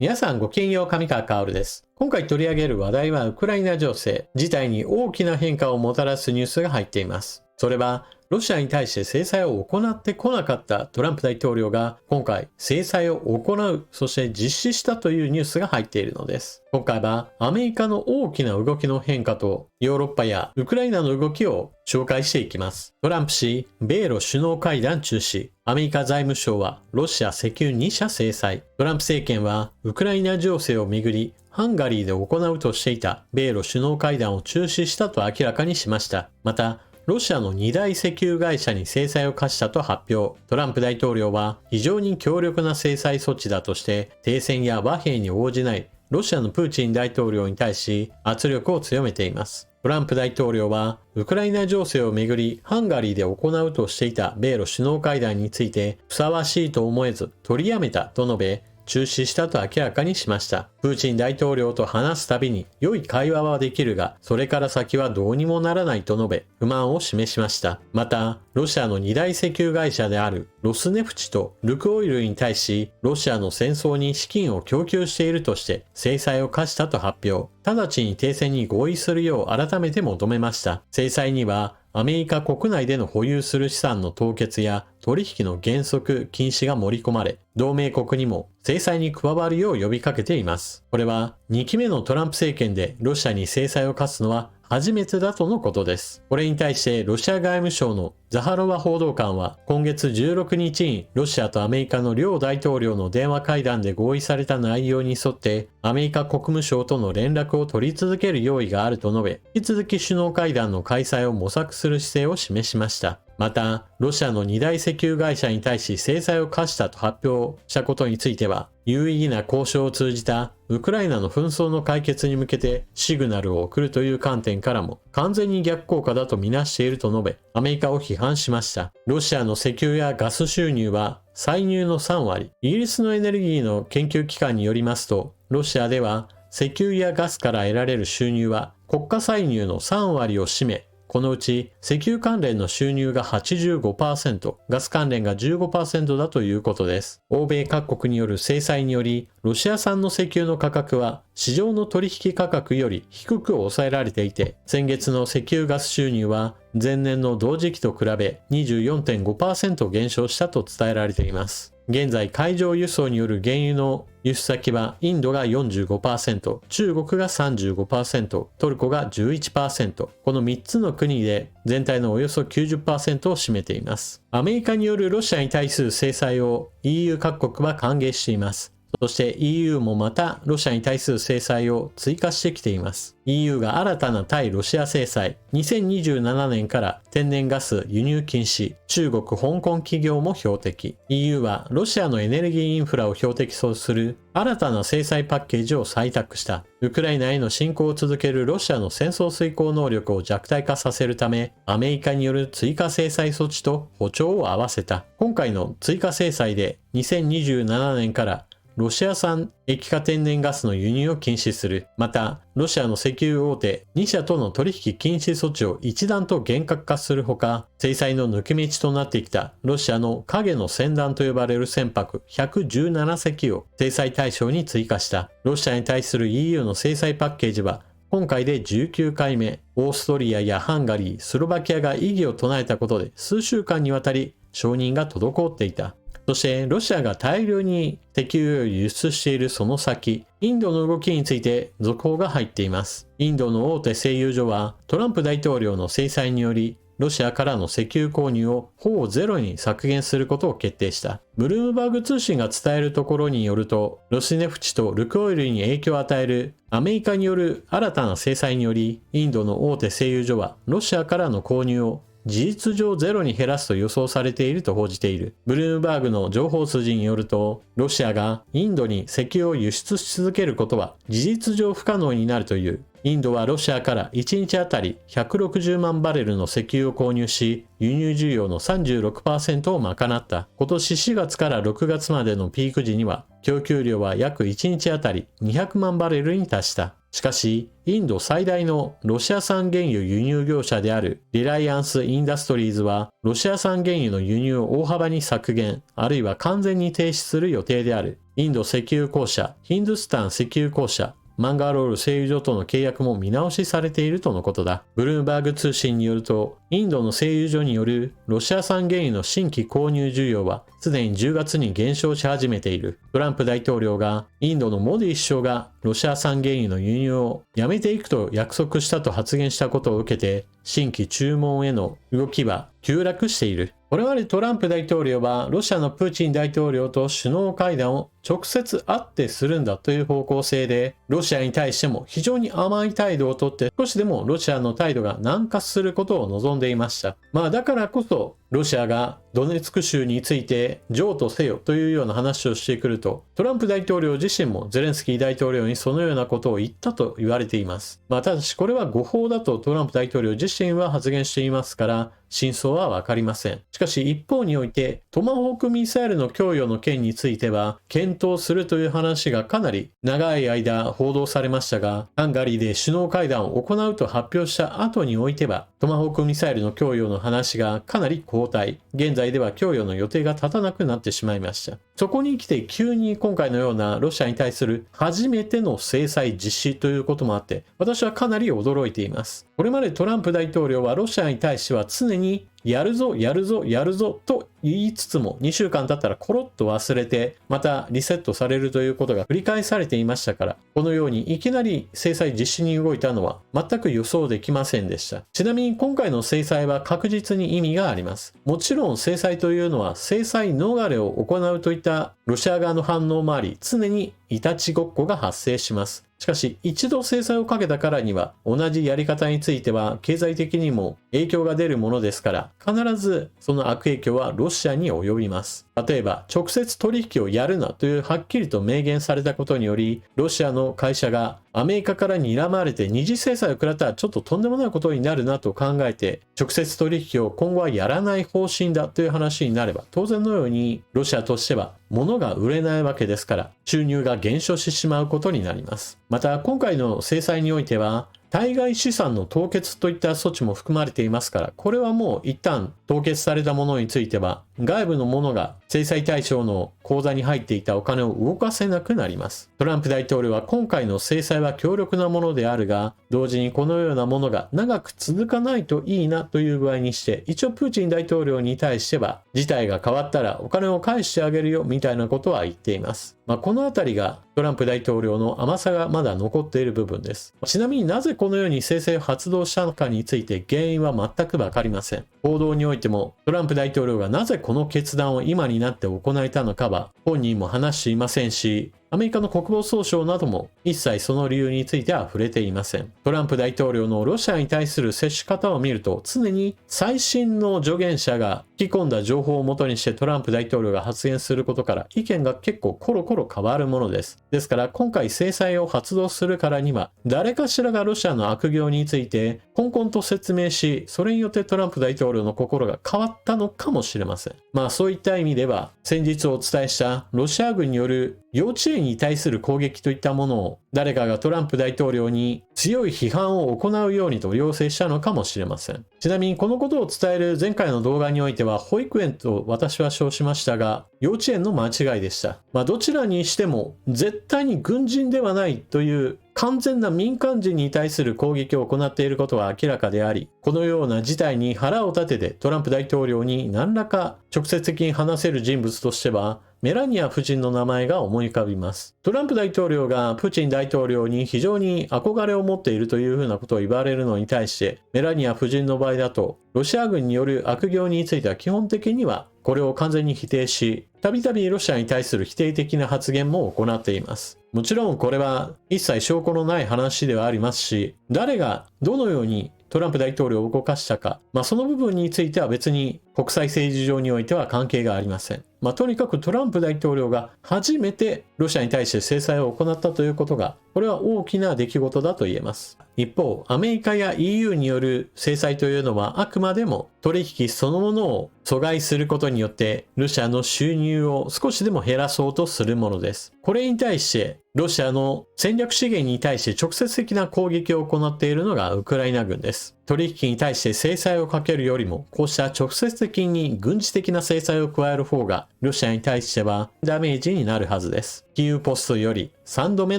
皆さんごきげんよう、上川薫です。今回取り上げる話題はウクライナ情勢事態に大きな変化をもたらすニュースが入っています。それはロシアに対して制裁を行ってこなかったトランプ大統領が今回制裁を行う、そして実施したというニュースが入っているのです。今回はアメリカの大きな動きの変化とヨーロッパやウクライナの動きを紹介していきます。トランプ氏、米ロ首脳会談中止。アメリカ財務省はロシア石油2社制裁。トランプ政権はウクライナ情勢をめぐりハンガリーで行うとしていた米ロ首脳会談を中止したと明らかにしました。また、ロシアの2大石油会社に制裁を科したと発表。トランプ大統領は非常に強力な制裁措置だとして停戦や和平に応じないロシアのプーチン大統領に対し圧力を強めています。トランプ大統領はウクライナ情勢をめぐりハンガリーで行うとしていた米ロ首脳会談についてふさわしいと思えず取りやめたと述べ、中止したと明らかにしました。プーチン大統領と話すたびに良い会話はできるが、それから先はどうにもならないと述べ、不満を示しました。また、ロシアの2大石油会社であるロスネフチとルクオイルに対し、ロシアの戦争に資金を供給しているとして制裁を科したと発表。直ちに停戦に合意するよう改めて求めました。制裁には、アメリカ国内での保有する資産の凍結や取引の原則禁止が盛り込まれ、同盟国にも制裁に加わるよう呼びかけています。これは2期目のトランプ政権でロシアに制裁を科すのは初めてだとのことです。これに対してロシア外務省のザハロワ報道官は今月16日にロシアとアメリカの両大統領の電話会談で合意された内容に沿ってアメリカ国務省との連絡を取り続ける用意があると述べ、引き続き首脳会談の開催を模索する姿勢を示しました。また、ロシアの2大石油会社に対し制裁を科したと発表したことについては、有意義な交渉を通じたウクライナの紛争の解決に向けてシグナルを送るという観点からも完全に逆効果だとみなしていると述べ、アメリカを批判しました。ロシアの石油やガス収入は歳入の3割。イギリスのエネルギーの研究機関によりますと、ロシアでは石油やガスから得られる収入は国家歳入の3割を占め、このうち石油関連の収入が 85%、ガス関連が 15% だということです。欧米各国による制裁により、ロシア産の石油の価格は市場の取引価格より低く抑えられていて、先月の石油ガス収入は前年の同時期と比べ 24.5% 減少したと伝えられています。現在、海上輸送による原油の輸出先はインドが 45%、中国が 35%、トルコが 11%、この3つの国で全体のおよそ 90% を占めています。アメリカによるロシアに対する制裁を EU 各国は歓迎しています。そして EU もまたロシアに対する制裁を追加してきています。EU が新たな対ロシア制裁、2027年から天然ガス輸入禁止、中国、香港企業も標的。EU はロシアのエネルギーインフラを標的とする新たな制裁パッケージを採択した。ウクライナへの侵攻を続けるロシアの戦争遂行能力を弱体化させるため、アメリカによる追加制裁措置と歩調を合わせた。今回の追加制裁で2027年からロシア産液化天然ガスの輸入を禁止する。また、ロシアの石油大手2社との取引禁止措置を一段と厳格化するほか、制裁の抜け道となってきたロシアの影の船団と呼ばれる船舶117隻を制裁対象に追加した。ロシアに対する EU の制裁パッケージは、今回で19回目、オーストリアやハンガリー、スロバキアが異議を唱えたことで数週間にわたり承認が滞っていた。そしてロシアが大量に石油を輸出しているその先、インドの動きについて続報が入っています。インドの大手製油所はトランプ大統領の制裁によりロシアからの石油購入をほぼゼロに削減することを決定した。ブルームバーグ通信が伝えるところによると、ロスネフチとルクオイルに影響を与えるアメリカによる新たな制裁により、インドの大手製油所はロシアからの購入を事実上ゼロに減らすと予想されていると報じている。ブルームバーグの情報筋によると、ロシアがインドに石油を輸出し続けることは事実上不可能になるという。インドはロシアから1日あたり160万バレルの石油を購入し、輸入需要の 36% を賄った。今年4月から6月までのピーク時には供給量は約1日あたり200万バレルに達した。しかし、インド最大のロシア産原油輸入業者であるリライアンス・インダストリーズは、ロシア産原油の輸入を大幅に削減、あるいは完全に停止する予定である。インド石油公社、ヒンドゥスタン石油公社、マンガロール製油所との契約も見直しされているとのことだ。ブルームバーグ通信によると、インドの製油所によるロシア産原油の新規購入需要はすでに10月に減少し始めている。トランプ大統領がインドのモディ首相がロシア産原油の輸入をやめていくと約束したと発言したことを受けて、新規注文への動きは急落している。これまでトランプ大統領はロシアのプーチン大統領と首脳会談を直接会ってするんだという方向性で、ロシアに対しても非常に甘い態度をとって、少しでもロシアの態度が軟化することを望んでいました。だからこそ、ロシアがドネツク州について譲渡せよというような話をしてくると、トランプ大統領自身もゼレンスキー大統領にそのようなことを言ったと言われています。ただしこれは誤報だとトランプ大統領自身は発言していますから、真相はわかりません。しかし一方において、トマホークミサイルの供与の件については、検討するという話がかなり長い間報道されましたが、ハンガリーで首脳会談を行うと発表した後においては、トマホークミサイルの供与の話がかなり後退。現在では供与の予定が立たなくなってしまいました。そこに来て急に今回のようなロシアに対する初めての制裁実施ということもあって、私はかなり驚いています。これまでトランプ大統領はロシアに対しては常にやるぞ、やるぞ、やるぞと言いつつも2週間経ったらコロッと忘れてまたリセットされるということが繰り返されていましたから、このようにいきなり制裁実施に動いたのは全く予想できませんでした。ちなみに今回の制裁は確実に意味があります。もちろん制裁というのは制裁逃れを行うといったロシア側の反応もあり、常にいたちごっこが発生します。しかし一度制裁をかけたからには同じやり方については経済的にも影響が出るものですから、必ずその悪影響はロシアに及びます。例えば直接取引をやるなというはっきりと明言されたことにより、ロシアの会社がアメリカから睨まれて二次制裁を食らったらちょっととんでもないことになるなと考えて、直接取引を今後はやらない方針だという話になれば、当然のようにロシアとしては物が売れないわけですから、収入が減少してしまうことになります。また今回の制裁においては対外資産の凍結といった措置も含まれていますから、これはもう一旦凍結されたものについては外部のものが制裁対象の口座に入っていたお金を動かせなくなります。トランプ大統領は今回の制裁は強力なものであるが、同時にこのようなものが長く続かないといいなという具合にして、一応プーチン大統領に対しては事態が変わったらお金を返してあげるよみたいなことは言っています。このあたりがトランプ大統領の甘さがまだ残っている部分です。ちなみになぜこのように制裁を発動したのかについて原因は全くわかりません。報道においてもトランプ大統領がなぜこの決断を今になって行えたのかは本人も話していませんし、アメリカの国防総省なども一切その理由については触れていません。トランプ大統領のロシアに対する接し方を見ると、常に最新の助言者が聞き込んだ情報をもとにしてトランプ大統領が発言することから意見が結構コロコロ変わるものです。ですから今回制裁を発動するからには誰かしらがロシアの悪行についてこんこんと説明し、それによってトランプ大統領の心が変わったのかもしれません。そういった意味では先日お伝えしたロシア軍による幼稚園に対する攻撃といったものを誰かがトランプ大統領に強い批判を行うようにと要請したのかもしれません。ちなみにこのことを伝える前回の動画においては保育園と私は称しましたが、幼稚園の間違いでした。どちらにしても絶対に軍人ではないという完全な民間人に対する攻撃を行っていることは明らかであり、このような事態に腹を立ててトランプ大統領に何らか直接的に話せる人物としてはメラニア夫人の名前が思い浮かびます。トランプ大統領がプーチン大統領に非常に憧れを持っているというふうなことを言われるのに対して、メラニア夫人の場合だとロシア軍による悪行については基本的にはこれを完全に否定し、たびたびロシアに対する否定的な発言も行っています。もちろんこれは一切証拠のない話ではありますし、誰がどのようにトランプ大統領を動かしたか、その部分については別に国際政治上においては関係がありません。とにかくトランプ大統領が初めてロシアに対して制裁を行ったということが、これは大きな出来事だと言えます。一方、アメリカや EU による制裁というのはあくまでも取引そのものを阻害することによってロシアの収入を少しでも減らそうとするものです。これに対してロシアの戦略資源に対して直接的な攻撃を行っているのがウクライナ軍です。取引に対して制裁をかけるよりも、こうした直接的に軍事的な制裁を加える方がロシアに対してはダメージになるはずです。キーウポストより3度目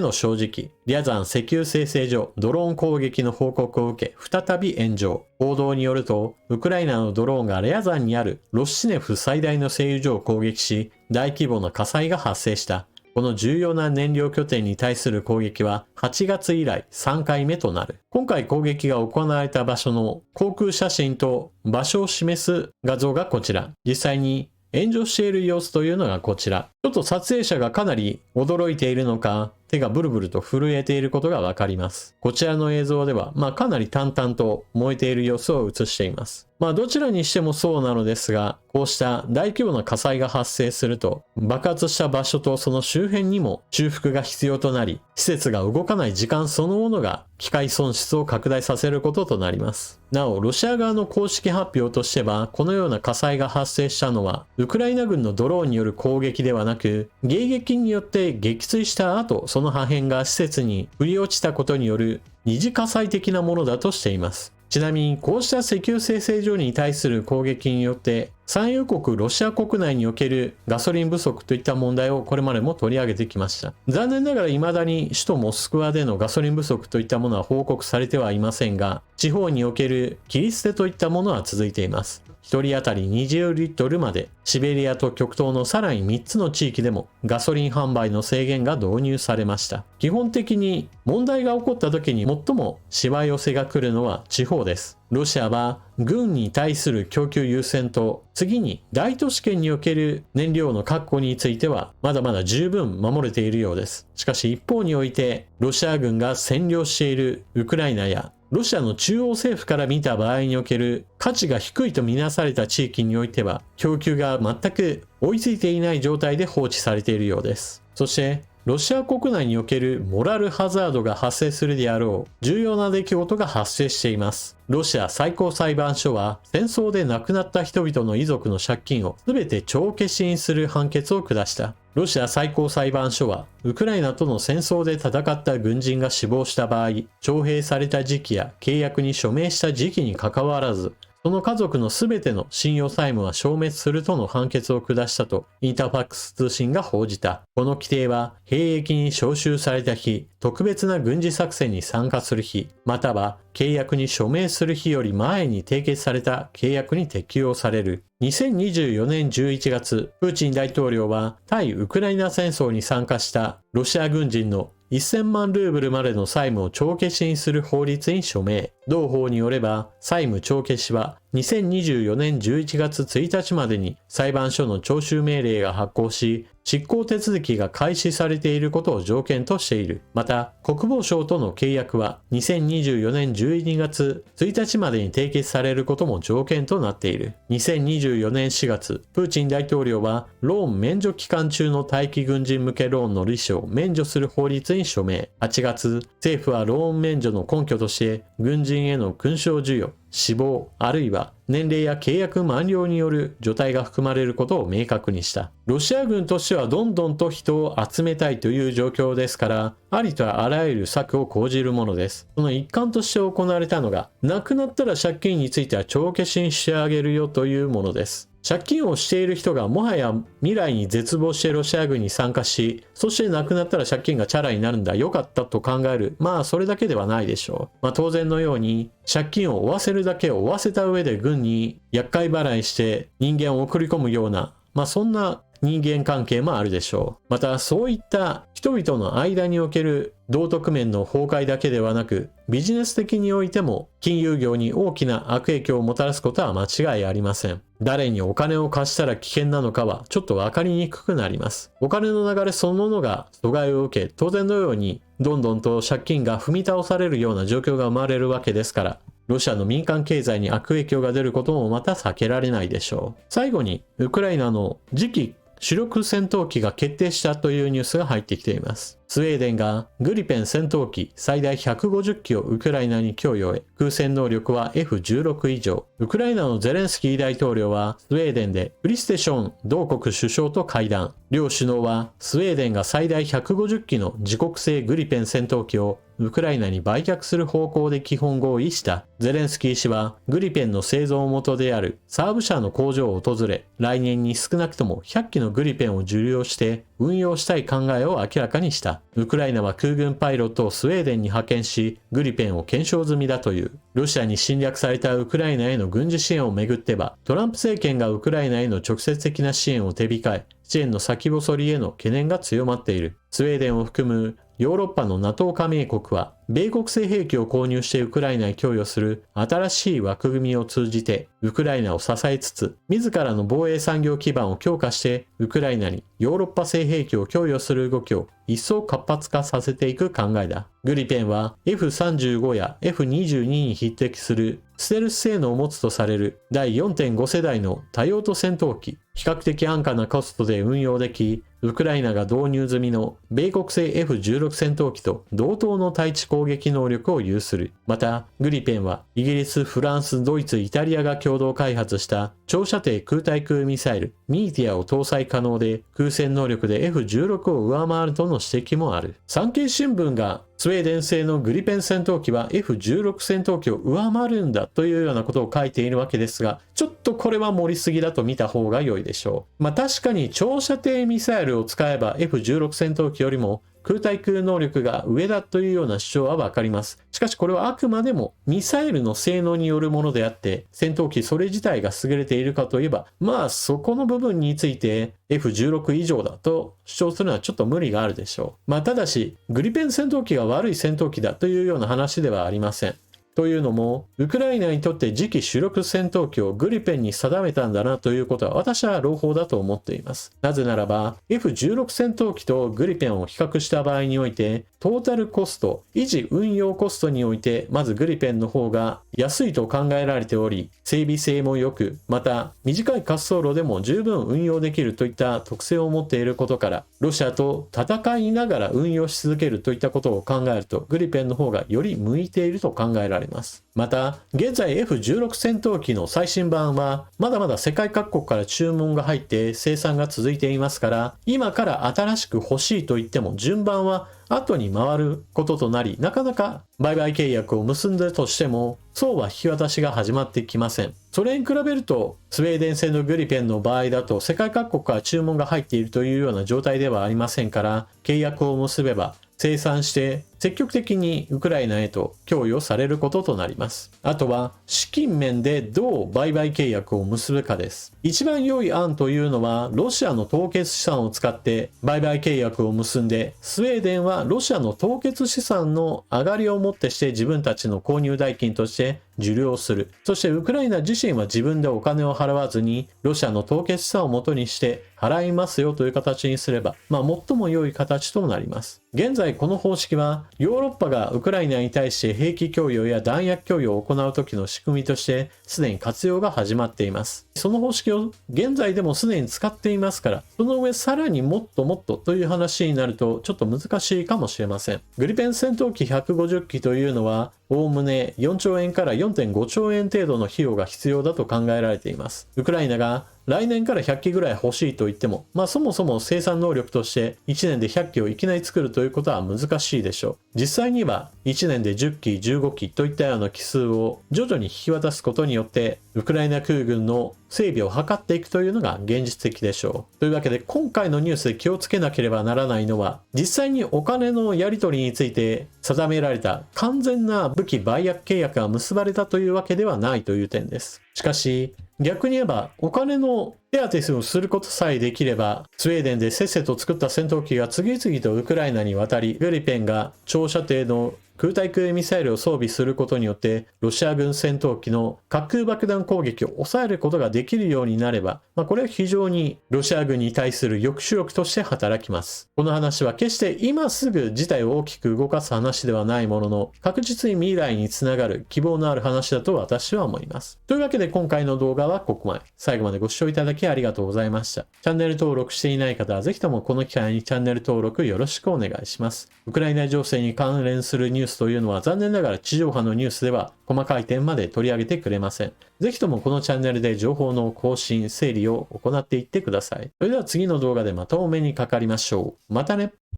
の正直、リャザン石油精製所ドローン攻撃の報告を受け再び炎上。報道によると、ウクライナのドローンがリャザンにあるロシネフ最大の製油所を攻撃し、大規模な火災が発生した。この重要な燃料拠点に対する攻撃は8月以来3回目となる。今回攻撃が行われた場所の航空写真と場所を示す画像がこちら。実際に炎上している様子というのがこちら。ちょっと撮影者がかなり驚いているのか、手がブルブルと震えていることがわかります。こちらの映像では、かなり淡々と燃えている様子を映しています。どちらにしてもそうなのですが、こうした大規模な火災が発生すると、爆発した場所とその周辺にも修復が必要となり、施設が動かない時間そのものが機械損失を拡大させることとなります。なお、ロシア側の公式発表としては、このような火災が発生したのは、ウクライナ軍のドローンによる攻撃ではなく、迎撃によって撃墜した後、その破片が施設に降り落ちたことによる二次火災的なものだとしています。ちなみにこうした石油精製所に対する攻撃によって産油国ロシア国内におけるガソリン不足といった問題をこれまでも取り上げてきました。残念ながら未だに首都モスクワでのガソリン不足といったものは報告されてはいませんが、地方における切り捨てといったものは続いています。1人当たり20リットルまで、シベリアと極東のさらに3つの地域でもガソリン販売の制限が導入されました。基本的に問題が起こった時に最もしわ寄せが来るのは地方です。ロシアは軍に対する供給優先と、次に大都市圏における燃料の確保についてはまだまだ十分守れているようです。しかし一方において、ロシア軍が占領しているウクライナやロシアの中央政府から見た場合における価値が低いとみなされた地域においては、供給が全く追いついていない状態で放置されているようです。そしてロシア国内におけるモラルハザードが発生するであろう重要な出来事が発生しています。ロシア最高裁判所は戦争で亡くなった人々の遺族の借金を全て帳消しにする判決を下した。ロシア最高裁判所はウクライナとの戦争で戦った軍人が死亡した場合、徴兵された時期や契約に署名した時期にかかわらず、その家族のすべての信用債務は消滅するとの判決を下したとインターファックス通信が報じた。この規定は兵役に招集された日、特別な軍事作戦に参加する日、または契約に署名する日より前に締結された契約に適用される。2024年11月、プーチン大統領は対ウクライナ戦争に参加したロシア軍人の1000万ルーブルまでの債務を帳消しにする法律に署名。同法によれば、債務帳消しは2024年11月1日までに裁判所の徴収命令が発行し、執行手続きが開始されていることを条件としている。また、国防省との契約は2024年12月1日までに締結されることも条件となっている。2024年4月、プーチン大統領はローン免除期間中の待機軍人向けローンの利子を免除する法律に署名。8月、政府はローン免除の根拠として軍人への勲章授与、死亡、あるいは年齢や契約満了による除隊が含まれることを明確にした。ロシア軍としてはどんどんと人を集めたいという状況ですから、ありとあらゆる策を講じるものです。その一環として行われたのが、亡くなったら借金については帳消しにしてあげるよというものです。借金をしている人がもはや未来に絶望してロシア軍に参加し、そして亡くなったら借金がチャラになるんだ、よかったと考える。それだけではないでしょう。当然のように、借金を負わせるだけを負わせた上で軍に厄介払いして人間を送り込むような、そんな人間関係もあるでしょう。またそういった人々の間における道徳面の崩壊だけではなく、ビジネス的においても金融業に大きな悪影響をもたらすことは間違いありません。誰にお金を貸したら危険なのかはちょっと分かりにくくなります。お金の流れそのものが阻害を受け、当然のようにどんどんと借金が踏み倒されるような状況が生まれるわけですから、ロシアの民間経済に悪影響が出ることもまた避けられないでしょう。最後に、ウクライナの次期主力戦闘機が決定したというニュースが入ってきています。スウェーデンがグリペン戦闘機最大150機をウクライナに供与へ、空戦能力は F16 以上。ウクライナのゼレンスキー大統領はスウェーデンでクリステション同国首相と会談。両首脳はスウェーデンが最大150機の自国製グリペン戦闘機をウクライナに売却する方向で基本合意した。ゼレンスキー氏はグリペンの製造元であるサーブ社の工場を訪れ、来年に少なくとも100機のグリペンを受領して運用したい考えを明らかにした。ウクライナは空軍パイロットをスウェーデンに派遣し、グリペンを検証済みだという。ロシアに侵略されたウクライナへの軍事支援をめぐっては、トランプ政権がウクライナへの直接的な支援を手控え、支援の先細りへの懸念が強まっている。スウェーデンを含むヨーロッパの NATO 加盟国は、米国製兵器を購入してウクライナに供与する新しい枠組みを通じて、ウクライナを支えつつ、自らの防衛産業基盤を強化して、ウクライナにヨーロッパ製兵器を供与する動きを一層活発化させていく考えだ。グリペンは F35 や F22 に匹敵するステルス性能を持つとされる第 4.5 世代の多用途戦闘機。比較的安価なコストで運用でき、ウクライナが導入済みの米国製 F16 戦闘機と同等の対地攻撃能力を有する。また、グリペンはイギリス、フランス、ドイツ、イタリアが共同開発した長射程空対空ミサイルミーティアを搭載可能で、空戦能力で F16 を上回るとの指摘もある。産経新聞がスウェーデン製のグリペン戦闘機は F16 戦闘機を上回るんだというようなことを書いているわけですが、ちょっとこれは盛りすぎだと見た方が良いでしょう。確かに長射程ミサイルを使えば F16 戦闘機よりも空対空能力が上だというような主張はわかります。しかしこれはあくまでもミサイルの性能によるものであって、戦闘機それ自体が優れているかといえば、そこの部分について F16 以上だと主張するのはちょっと無理があるでしょう。ただし、グリペン戦闘機が悪い戦闘機だというような話ではありません。というのも、ウクライナにとって次期主力戦闘機をグリペンに定めたんだなということは私は朗報だと思っています。なぜならば、F16 戦闘機とグリペンを比較した場合において、トータルコスト、維持運用コストにおいて、まずグリペンの方が安いと考えられており、整備性も良く、また短い滑走路でも十分運用できるといった特性を持っていることから、ロシアと戦いながら運用し続けるといったことを考えると、グリペンの方がより向いていると考えられます。また、現在 F16 戦闘機の最新版は、まだまだ世界各国から注文が入って生産が続いていますから、今から新しく欲しいと言っても順番は後に回ることとなり、なかなか売買契約を結んだとしても、そうは引き渡しが始まってきません。それに比べると、スウェーデン製のグリペンの場合だと、世界各国から注文が入っているというような状態ではありませんから、契約を結べば、生産して積極的にウクライナへと供与されることとなります。あとは資金面でどう売買契約を結ぶかです。一番良い案というのはロシアの凍結資産を使って売買契約を結んで、スウェーデンはロシアの凍結資産の上がりをもってして自分たちの購入代金として受領する。そしてウクライナ自身は自分でお金を払わずにロシアの凍結資産を元にして払いますよという形にすれば、最も良い形となります。現在この方式はヨーロッパがウクライナに対して兵器供与や弾薬供与を行う時の仕組みとしてすでに活用が始まっています。その方式を現在でもすでに使っていますから、その上さらにもっともっとという話になるとちょっと難しいかもしれません。グリペン戦闘機150機というのはおおむね4兆円から 4.5 兆円程度の費用が必要だと考えられています。ウクライナが来年から100機ぐらい欲しいと言っても、そもそも生産能力として1年で100機をいきなり作るということは難しいでしょう。実際には1年で10機、15機といったような機数を徐々に引き渡すことによって、ウクライナ空軍の整備を図っていくというのが現実的でしょう。というわけで今回のニュースで気をつけなければならないのは、実際にお金のやり取りについて定められた完全な武器売約契約が結ばれたというわけではないという点です。しかし、逆に言えばお金の手当てをすることさえできれば、スウェーデンでせっせと作った戦闘機が次々とウクライナに渡り、グリペンが長射程の空対空ミサイルを装備することによってロシア軍戦闘機の滑空爆弾攻撃を抑えることができるようになれば、これは非常にロシア軍に対する抑止力として働きます。この話は決して今すぐ事態を大きく動かす話ではないものの、確実に未来につながる希望のある話だと私は思います。というわけで今回の動画はここまで。最後までご視聴いただきありがとうございました。チャンネル登録していない方はぜひともこの機会にチャンネル登録よろしくお願いします。ウクライナ情勢に関連するニュースというのは残念ながら地上波のニュースでは細かい点まで取り上げてくれません。ぜひともこのチャンネルで情報の更新、整理を行っていってください。それでは次の動画でまたお目にかかりましょう。またね。